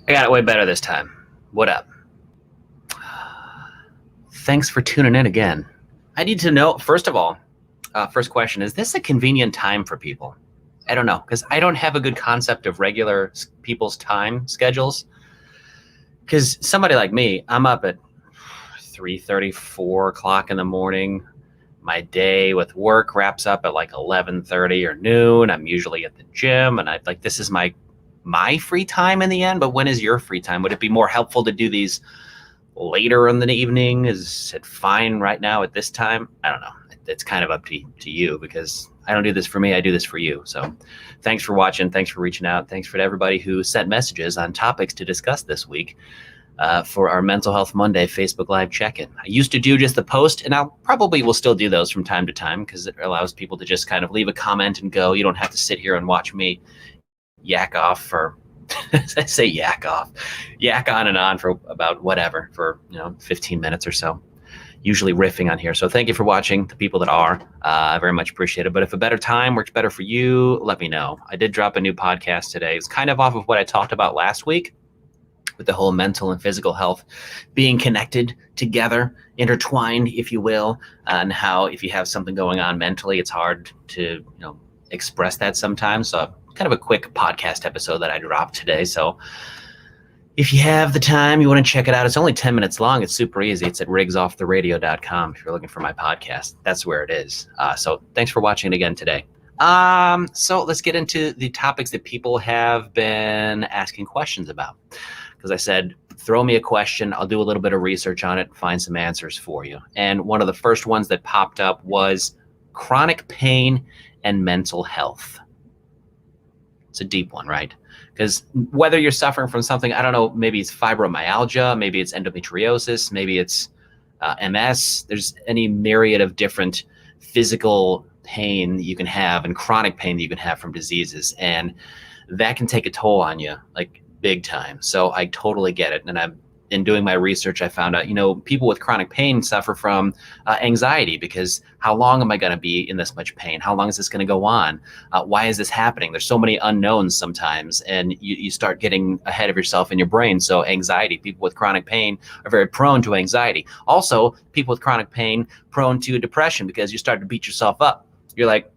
I got it way better this time. What up? Thanks for tuning in again. I need to know, first of all, first question, is this a convenient time for people? I don't know, because I don't have a good concept of regular people's time schedules. Because somebody like me, I'm up at 3:30, 4 o'clock in the morning. My day with work wraps up at like 11:30 or noon. I'm usually at the gym, and this is my free time in the end. But when is your free time? Would it be more helpful to do these later in the evening? Is it fine right now at this time? I don't know. It's kind of up to you, because I don't do this for me. I do this for you. So thanks for watching. Thanks for reaching out. Thanks for everybody who sent messages on topics to discuss this week for our Mental Health Monday Facebook Live check-in. I used to do just the post, and I'll probably will still do those from time to time, because it allows people to just kind of leave a comment and go. You don't have to sit here and watch me yak off for I say yak on and on for about whatever, for 15 minutes or so, usually riffing on here. So thank you for watching, the people that are. I very much appreciate it. But if a better time works better for you, let me know. I did drop a new podcast today. It's kind of off of what I talked about last week, with the whole mental and physical health being connected together, intertwined, if you will, and how if you have something going on mentally, it's hard to express that sometimes. So kind of a quick podcast episode that I dropped today. So if you have the time, you want to check it out. It's only 10 minutes long. It's super easy. It's at rigsofftheradio.com. If you're looking for my podcast, that's where it is. So thanks for watching it again today. So let's get into the topics that people have been asking questions about. Because I said, throw me a question. I'll do a little bit of research on it, find some answers for you. And one of the first ones that popped up was chronic pain and mental health. It's a deep one, right? Because whether you're suffering from something, I don't know, maybe it's fibromyalgia, maybe it's endometriosis, maybe it's MS. There's any myriad of different physical pain that you can have and chronic pain that you can have from diseases. And that can take a toll on you, like big time. So I totally get it. And in doing my research, I found out, people with chronic pain suffer from anxiety, because how long am I going to be in this much pain? How long is this going to go on? Why is this happening? There's so many unknowns sometimes, and you start getting ahead of yourself in your brain. So anxiety, people with chronic pain are very prone to anxiety. Also, people with chronic pain prone to depression, because you start to beat yourself up. You're like,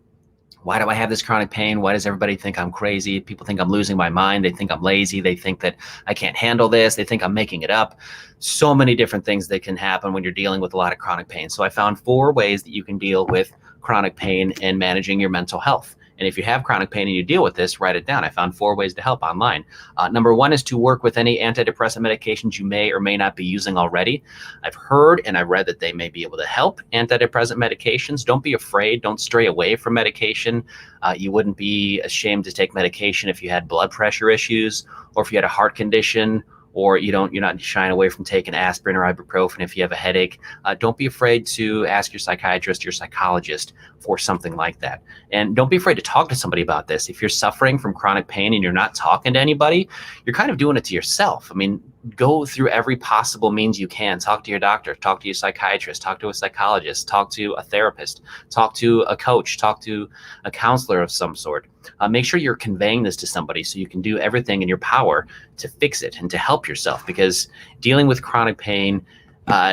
why do I have this chronic pain? Why does everybody think I'm crazy? People think I'm losing my mind. They think I'm lazy. They think that I can't handle this. They think I'm making it up. So many different things that can happen when you're dealing with a lot of chronic pain. So I found 4 ways that you can deal with chronic pain and managing your mental health. And if you have chronic pain and you deal with this, write it down. I found 4 ways to help online. Number 1 is to work with any antidepressant medications you may or may not be using already. I've heard and I've read that they may be able to help. Antidepressant medications, don't be afraid. Don't stray away from medication. You wouldn't be ashamed to take medication if you had blood pressure issues, or if you had a heart condition, or you're not shying away from taking aspirin or ibuprofen if you have a headache. Don't be afraid to ask your psychiatrist, your psychologist for something like that. And don't be afraid to talk to somebody about this. If you're suffering from chronic pain and you're not talking to anybody, you're kind of doing it to yourself. I mean, go through every possible means you can. Talk to your doctor, talk to your psychiatrist, talk to a psychologist, talk to a therapist, talk to a coach, talk to a counselor of some sort. Make sure you're conveying this to somebody so you can do everything in your power to fix it and to help yourself, because dealing with chronic pain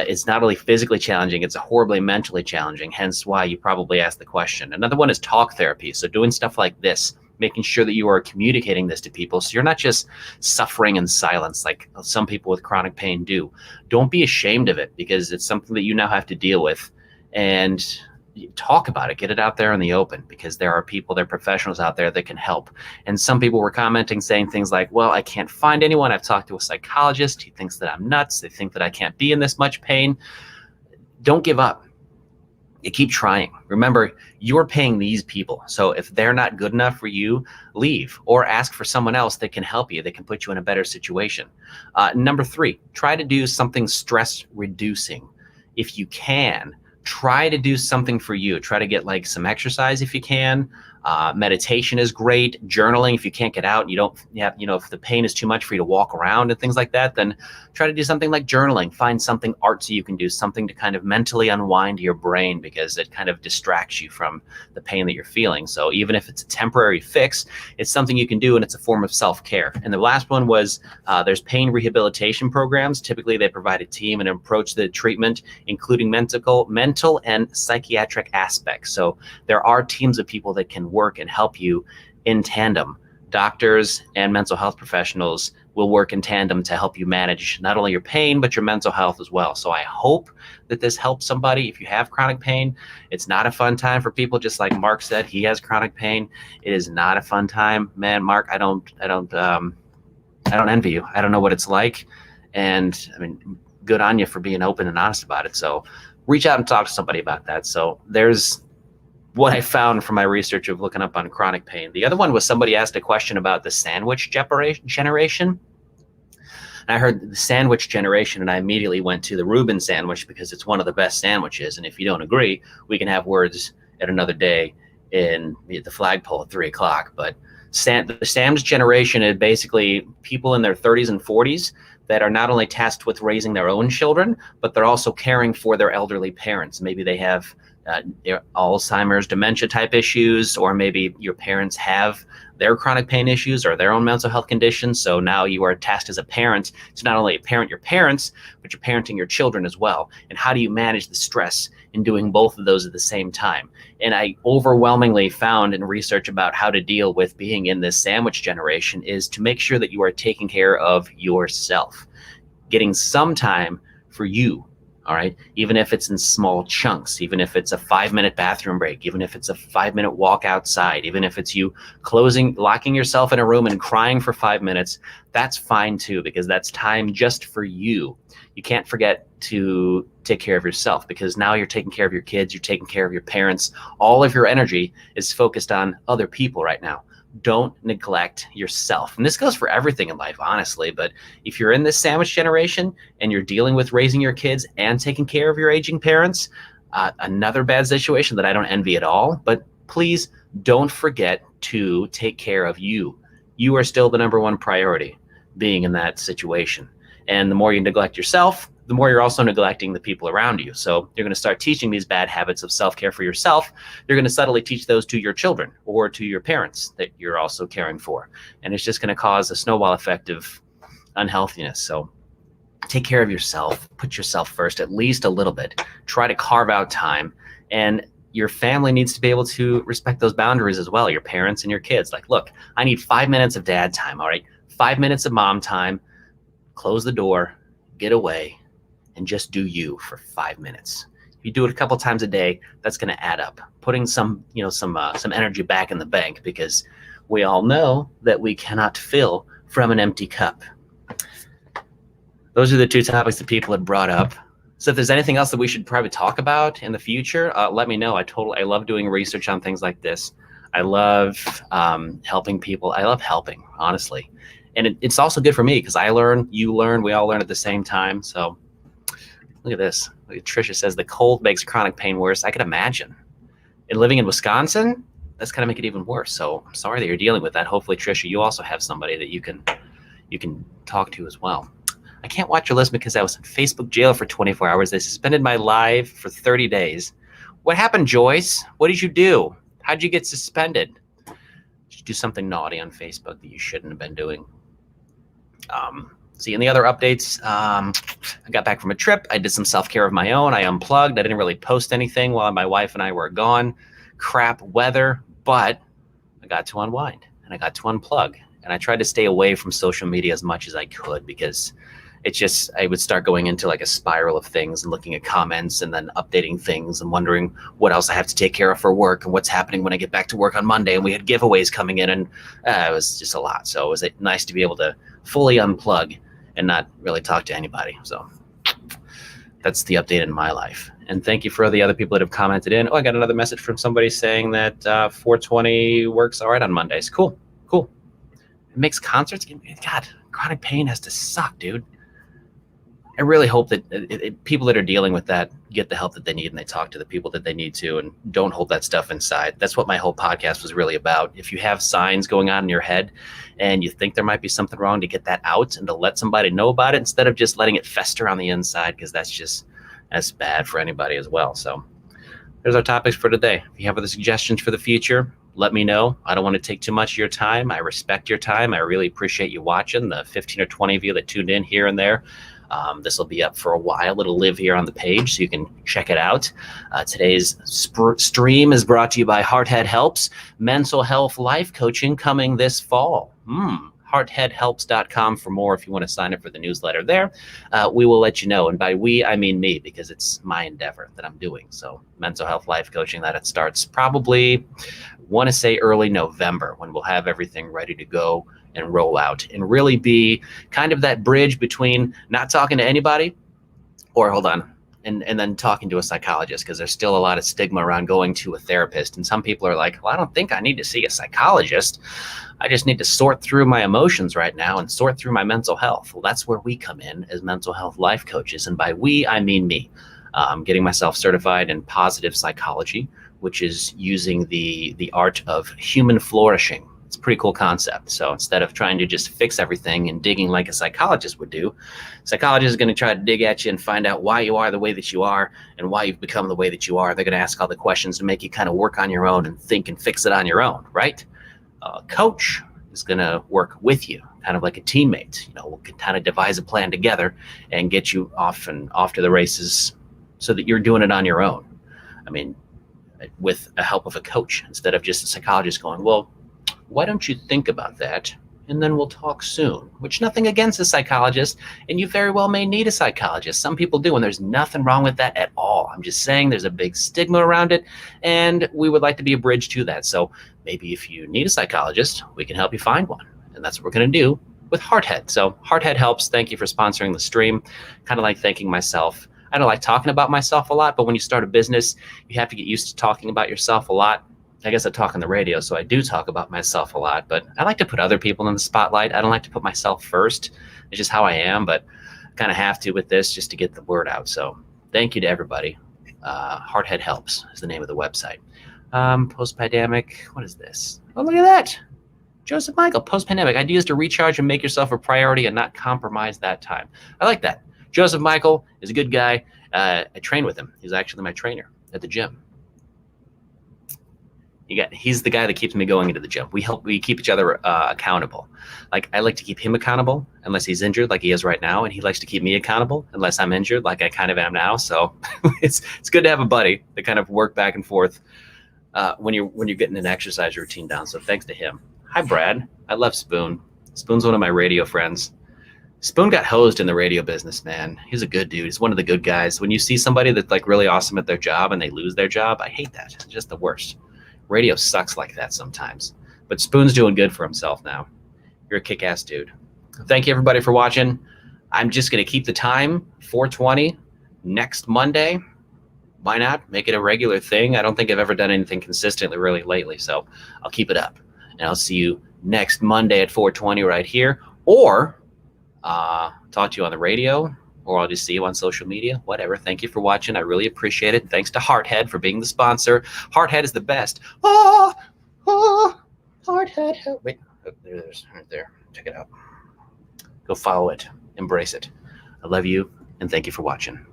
is not only physically challenging, it's horribly mentally challenging, hence why you probably asked the question. Another one is talk therapy. So doing stuff like this, making sure that you are communicating this to people, so you're not just suffering in silence like some people with chronic pain do. Don't be ashamed of it, because it's something that you now have to deal with, and talk about it, get it out there in the open, because there are people, there are professionals out there that can help. And some people were commenting saying things like, well, I can't find anyone. I've talked to a psychologist. He thinks that I'm nuts. They think that I can't be in this much pain. Don't give up. You keep trying. Remember, you're paying these people. So if they're not good enough for you, leave or ask for someone else that can help you, that can put you in a better situation. Number 3, try to do something stress reducing. If you can, try to do something for you. Try to get like some exercise if you can. Meditation is great. Journaling, if you can't get out and you don't have, if the pain is too much for you to walk around and things like that, then try to do something like journaling. Find something artsy you can do, something to kind of mentally unwind your brain, because it kind of distracts you from the pain that you're feeling. So even if it's a temporary fix, it's something you can do, and it's a form of self-care. And the last one was there's pain rehabilitation programs. Typically, they provide a team and approach the treatment, including mental and psychiatric aspects. So there are teams of people that can work and help you in tandem. Doctors and mental health professionals will work in tandem to help you manage not only your pain, but your mental health as well. So I hope that this helps somebody. If you have chronic pain, it's not a fun time for people. Just like Mark said, he has chronic pain. It is not a fun time, man. Mark, I don't envy you. I don't know what it's like. And I mean, good on you for being open and honest about it. So reach out and talk to somebody about that. So there's what I found from my research of looking up on chronic pain. The other one was somebody asked a question about the sandwich generation. And I heard the sandwich generation, and I immediately went to the Reuben sandwich because it's one of the best sandwiches. And if you don't agree, we can have words at another day in the flagpole at 3 o'clock. But the sandwich generation is basically people in their 30s and 40s that are not only tasked with raising their own children, but they're also caring for their elderly parents. Maybe they have Alzheimer's, dementia type issues, or maybe your parents have their chronic pain issues or their own mental health conditions. So now you are tasked as a parent to not only parent your parents, but you're parenting your children as well. And how do you manage the stress in doing both of those at the same time? And I overwhelmingly found in research about how to deal with being in this sandwich generation is to make sure that you are taking care of yourself, getting some time for you. All right. Even if it's in small chunks, even if it's a 5-minute bathroom break, even if it's a 5-minute walk outside, even if it's you locking yourself in a room and crying for 5 minutes, that's fine too, because that's time just for you. You can't forget to take care of yourself, because now you're taking care of your kids, you're taking care of your parents. All of your energy is focused on other people right now. Don't neglect yourself. And this goes for everything in life, honestly. But if you're in this sandwich generation and you're dealing with raising your kids and taking care of your aging parents, another bad situation that I don't envy at all. But please don't forget to take care of you. You are still the number one priority being in that situation. And the more you neglect yourself, the more you're also neglecting the people around you. So you're going to start teaching these bad habits of self-care for yourself. You're going to subtly teach those to your children or to your parents that you're also caring for. And it's just going to cause a snowball effect of unhealthiness. So take care of yourself. Put yourself first, at least a little bit. Try to carve out time. And your family needs to be able to respect those boundaries as well, your parents and your kids. Like, look, I need 5 minutes of dad time, all right? 5 minutes of mom time. Close the door, get away, and just do you for 5 minutes. If you do it a couple times a day, that's going to add up. Putting some energy back in the bank, because we all know that we cannot fill from an empty cup. Those are the two topics that people had brought up. So if there's anything else that we should probably talk about in the future, let me know. I love doing research on things like this. I love helping people. I love helping, honestly. And it's also good for me because I learn, you learn, we all learn at the same time. So look at this. Tricia says the cold makes chronic pain worse. I could imagine. And living in Wisconsin, that's going to make it even worse. So I'm sorry that you're dealing with that. Hopefully, Tricia, you also have somebody that you can talk to as well. I can't watch your list because I was in Facebook jail for 24 hours. They suspended my live for 30 days. What happened, Joyce? What did you do? How'd you get suspended? Did you do something naughty on Facebook that you shouldn't have been doing? See, in the other updates, I got back from a trip. I did some self-care of my own. I unplugged. I didn't really post anything while my wife and I were gone. Crap weather, but I got to unwind and I got to unplug. And I tried to stay away from social media as much as I could, because I would start going into like a spiral of things and looking at comments and then updating things and wondering what else I have to take care of for work and what's happening when I get back to work on Monday. And we had giveaways coming in, and it was just a lot. So it was nice to be able to fully unplug and not really talk to anybody. So that's the update in my life. And thank you for the other people that have commented in. Oh, I got another message from somebody saying that 420 works all right on Mondays. Cool. It makes concerts. God, chronic pain has to suck, dude. I really hope that people that are dealing with that get the help that they need, and they talk to the people that they need to, and don't hold that stuff inside. That's what my whole podcast was really about. If you have signs going on in your head and you think there might be something wrong, to get that out and to let somebody know about it instead of just letting it fester on the inside, because that's bad for anybody as well. So there's our topics for today. If you have other suggestions for the future, let me know. I don't want to take too much of your time. I respect your time. I really appreciate you watching, the 15 or 20 of you that tuned in here and there. This will be up for a while. It'll live here on the page, so you can check it out. Today's stream is brought to you by Hearthead Helps, mental health life coaching coming this fall. Heartheadhelps.com for more if you want to sign up for the newsletter there. We will let you know. And by we, I mean me, because it's my endeavor that I'm doing. So mental health life coaching, that it starts probably, want to say early November, when we'll have everything ready to go and roll out, and really be kind of that bridge between not talking to anybody, or and then talking to a psychologist, because there's still a lot of stigma around going to a therapist. And some people are like, well, I don't think I need to see a psychologist. I just need to sort through my emotions right now and sort through my mental health. Well, that's where we come in as mental health life coaches. And by we, I mean me. I'm getting myself certified in positive psychology, which is using the art of human flourishing. It's a pretty cool concept. So instead of trying to just fix everything and digging like a psychologist would do, psychologist is going to try to dig at you and find out why you are the way that you are and why you've become the way that you are. They're going to ask all the questions to make you kind of work on your own and think and fix it on your own, right? A coach is going to work with you, kind of like a teammate. We'll kind of devise a plan together and get you off to the races, so that you're doing it on your own. I mean, with the help of a coach, instead of just a psychologist going, well, why don't you think about that, and then we'll talk soon? Which, nothing against a psychologist, and you very well may need a psychologist. Some people do, and there's nothing wrong with that at all. I'm just saying there's a big stigma around it, and we would like to be a bridge to that. So maybe if you need a psychologist, we can help you find one. And that's what we're going to do with Hearthead. So Hearthead Helps. Thank you for sponsoring the stream. Kind of like thanking myself. I don't like talking about myself a lot, but when you start a business, you have to get used to talking about yourself a lot. I guess I talk on the radio, so I do talk about myself a lot, but I like to put other people in the spotlight. I don't like to put myself first. It's just how I am, but I kind of have to with this just to get the word out. So thank you to everybody. Hearthead Helps is the name of the website. Post-pandemic, what is this? Oh, look at that. Joseph Michael, post-pandemic, ideas to recharge and make yourself a priority and not compromise that time. I like that. Joseph Michael is a good guy. I train with him. He's actually my trainer at the gym. He's the guy that keeps me going into the gym. We keep each other accountable. Like, I like to keep him accountable unless he's injured, like he is right now, and he likes to keep me accountable unless I'm injured, like I kind of am now. So it's good to have a buddy to kind of work back and forth when you're getting an exercise routine down. So thanks to him. Hi, Brad. I love Spoon. Spoon's one of my radio friends. Spoon got hosed in the radio business, man. He's a good dude. He's one of the good guys. When you see somebody that's like really awesome at their job and they lose their job, I hate that. It's just the worst. Radio sucks like that sometimes. But Spoon's doing good for himself now. You're a kick-ass dude. Thank you, everybody, for watching. I'm just going to keep the time, 4:20, next Monday. Why not? Make it a regular thing. I don't think I've ever done anything consistently really lately, so I'll keep it up. And I'll see you next Monday at 4:20 right here. Or talk to you on the radio, or I'll just see you on social media, whatever. Thank you for watching. I really appreciate it. Thanks to Hearthead for being the sponsor. Hearthead is the best. Hearthead. Wait, there it is, right there. Check it out. Go follow it. Embrace it. I love you, and thank you for watching.